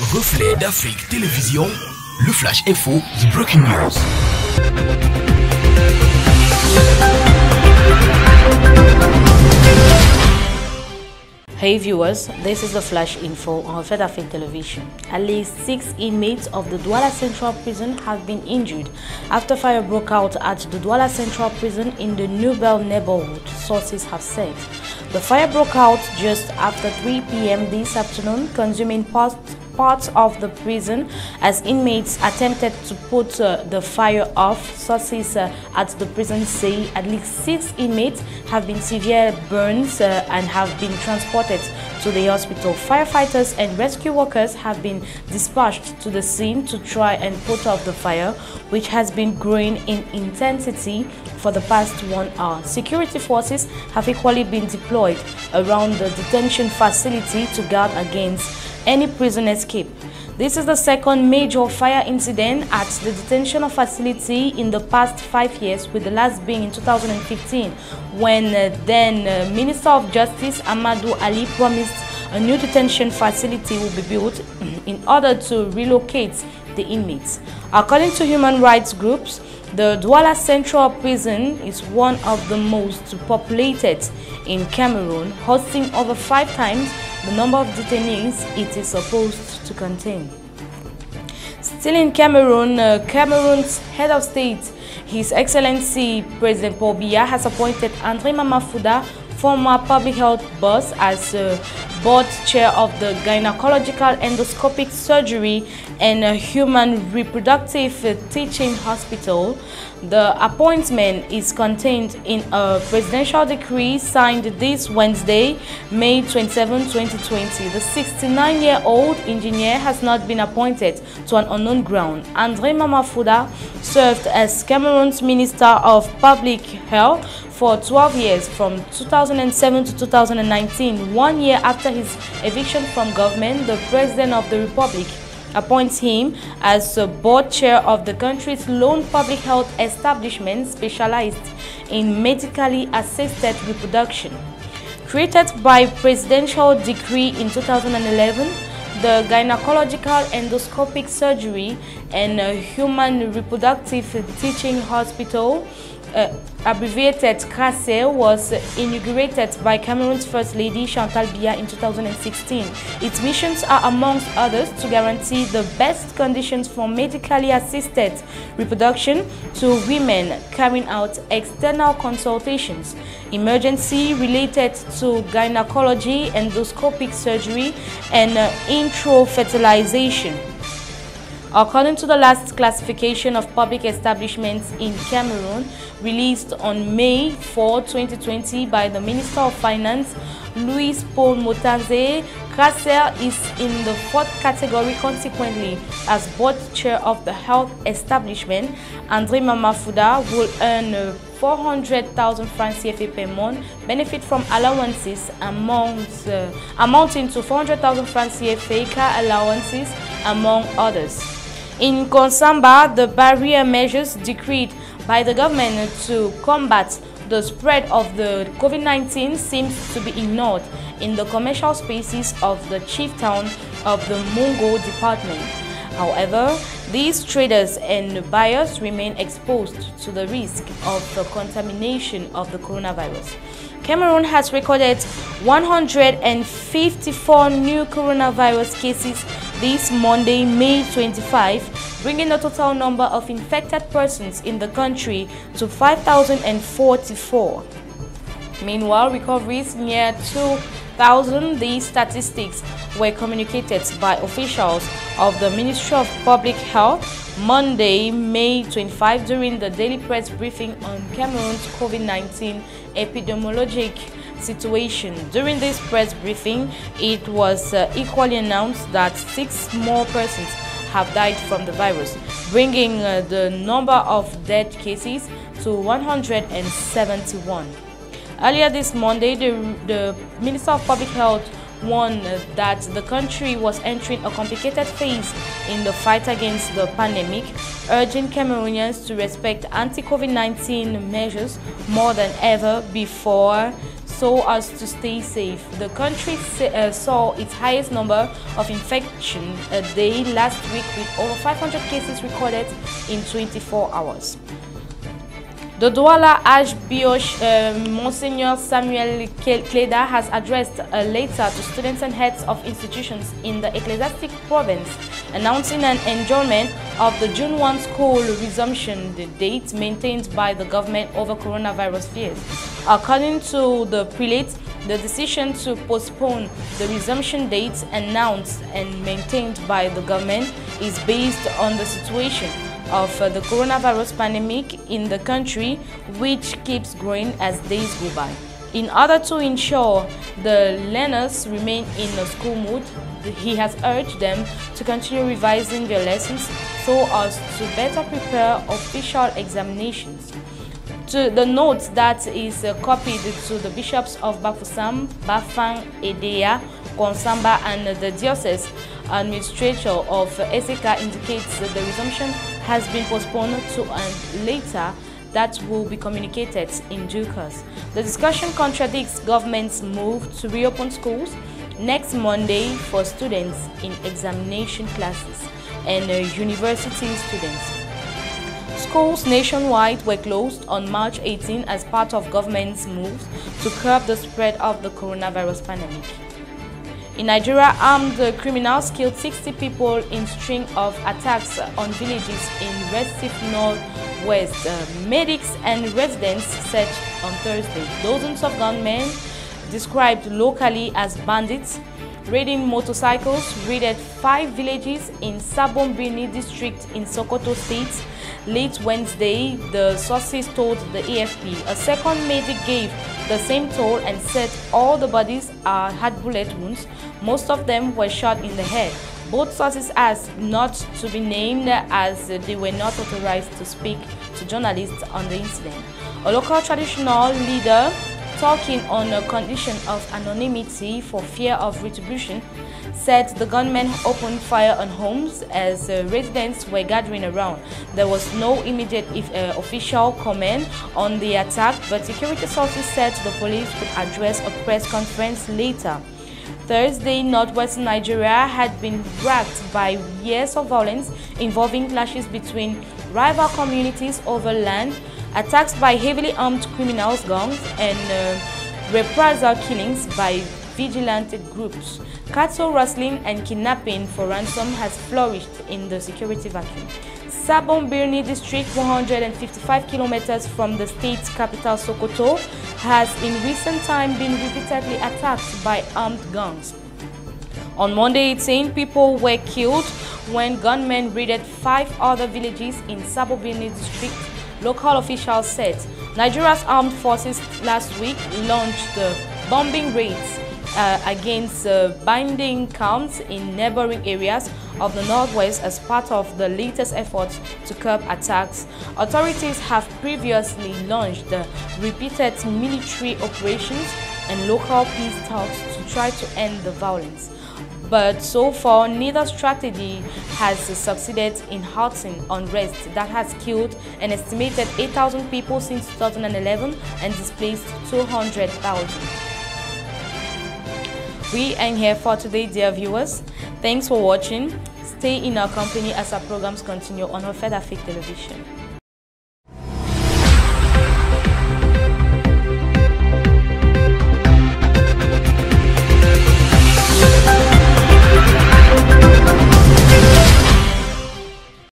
Reflet d'Afrique Télévision, le Flash Info, The Breaking News. Hey viewers, this is the Flash Info on Reflet d'Afrique Television. At least 6 inmates of the Douala Central Prison have been injured after fire broke out at the Douala Central Prison in the New Bell neighborhood, sources have said. The fire broke out just after 3 p.m. this afternoon, consuming parts of the prison as inmates attempted to put the fire off. Sources at the prison say at least 6 inmates have been severe burns and have been transported to the hospital. Firefighters and rescue workers have been dispatched to the scene to try and put off the fire, which has been growing in intensity for the past 1 hour. Security forces have equally been deployed around the detention facility to guard against any prison escape. This is the second major fire incident at the detention facility in the past 5 years, with the last being in 2015 when then Minister of Justice Amadou Ali promised a new detention facility will be built in order to relocate the inmates. According to human rights groups, the Douala Central Prison is one of the most populated in Cameroon, hosting over 5 times the number of detainees it is supposed to contain. Still in Cameroon, Cameroon's head of state, His Excellency President Paul Biya, has appointed André Mamafouda, former public health boss, as board chair of the Gynecological Endoscopic Surgery and Human Reproductive Teaching Hospital. The appointment is contained in a presidential decree signed this Wednesday, May 27, 2020. The 69-year-old engineer has not been appointed to an unknown ground. André Mamafouda served as Cameroon's Minister of Public Health for 12 years, from 2007 to 2019. 1 year after his eviction from government, the President of the Republic appoints him as board chair of the country's lone public health establishment specialized in medically assisted reproduction. Created by presidential decree in 2011, the Gynecological Endoscopic Surgery and Human Reproductive Teaching Hospital, abbreviated CRASE, was inaugurated by Cameroon's First Lady Chantal Biya in 2016. Its missions are, amongst others, to guarantee the best conditions for medically assisted reproduction to women carrying out external consultations, emergency related to gynecology, endoscopic surgery, and intro-fertilization. According to the last classification of public establishments in Cameroon, released on May 4, 2020 by the Minister of Finance, Louis Paul Motanze, CRASE is in the 4th category. Consequently, as board chair of the health establishment, André Mamafouda will earn 400,000 francs CFA per month, benefit from allowances amounting to 400,000 francs CFA, car allowances, among others. In Konsamba, the barrier measures decreed by the government to combat the spread of the COVID-19 seems to be ignored in the commercial spaces of the chief town of the Mungo department. However, these traders and buyers remain exposed to the risk of the contamination of the coronavirus. Cameroon has recorded 154 new coronavirus cases this Monday, May 25, bringing the total number of infected persons in the country to 5,044. Meanwhile, recoveries near 2,000. These statistics were communicated by officials of the Ministry of Public Health Monday, May 25, during the daily press briefing on Cameroon's COVID-19 epidemiologic situation. During this press briefing, it was equally announced that 6 more persons have died from the virus, bringing the number of dead cases to 171. Earlier this Monday, the Minister of Public Health warned that the country was entering a complicated phase in the fight against the pandemic, urging Cameroonians to respect anti-COVID-19 measures more than ever before, so as to stay safe. The country saw its highest number of infections a day last week, with over 500 cases recorded in 24 hours. The Douala Archbishop Monsignor Samuel Kleda has addressed a letter to students and heads of institutions in the ecclesiastic province, announcing an adjournment of the June 1 school resumption date maintained by the government over coronavirus fears. According to the prelate, the decision to postpone the resumption date announced and maintained by the government is based on the situation of the coronavirus pandemic in the country, which keeps growing as days go by. In order to ensure the learners remain in a school mood, he has urged them to continue revising their lessons so as to better prepare official examinations. To the note that is copied to the bishops of Bafoussam, Bafang, Edea, Konsamba, and the diocese administrator of Eseka indicates that the resumption has been postponed to a later that will be communicated in due course. The discussion contradicts government's move to reopen schools next Monday for students in examination classes and university students. Schools nationwide were closed on March 18 as part of government's moves to curb the spread of the coronavirus pandemic. In Nigeria, armed criminals killed 60 people in string of attacks on villages in Recife Northwest. Medics and residents searched on Thursday. Dozens of gunmen, described locally as bandits, raiding motorcycles, raided 5 villages in Sabon Birni district in Sokoto State late Wednesday, the sources told the AFP. A second medic gave the same toll and said all the bodies had bullet wounds. Most of them were shot in the head. Both sources asked not to be named as they were not authorized to speak to journalists on the incident. A local traditional leader, talking on a condition of anonymity for fear of retribution, said the gunmen opened fire on homes as residents were gathering around. There was no immediate official comment on the attack, but security sources said the police would address a press conference later. Thursday, northwestern Nigeria had been racked by years of violence involving clashes between rival communities over land, attacks by heavily armed criminals, gangs, and reprisal killings by vigilante groups. Cattle rustling and kidnapping for ransom has flourished in the security vacuum. Sabon Birni district, 155 kilometers from the state capital Sokoto, has in recent time been repeatedly attacked by armed gangs. On Monday, 18 people were killed when gunmen raided 5 other villages in Sabon Birni district, local officials said. Nigeria's armed forces last week launched bombing raids against binding camps in neighboring areas of the northwest as part of the latest efforts to curb attacks. Authorities have previously launched repeated military operations and local peace talks to try to end the violence. But so far, neither strategy has succeeded in halting unrest that has killed an estimated 8,000 people since 2011 and displaced 200,000. We end here for today, dear viewers. Thanks for watching. Stay in our company as our programs continue on Alfred Afrique Television.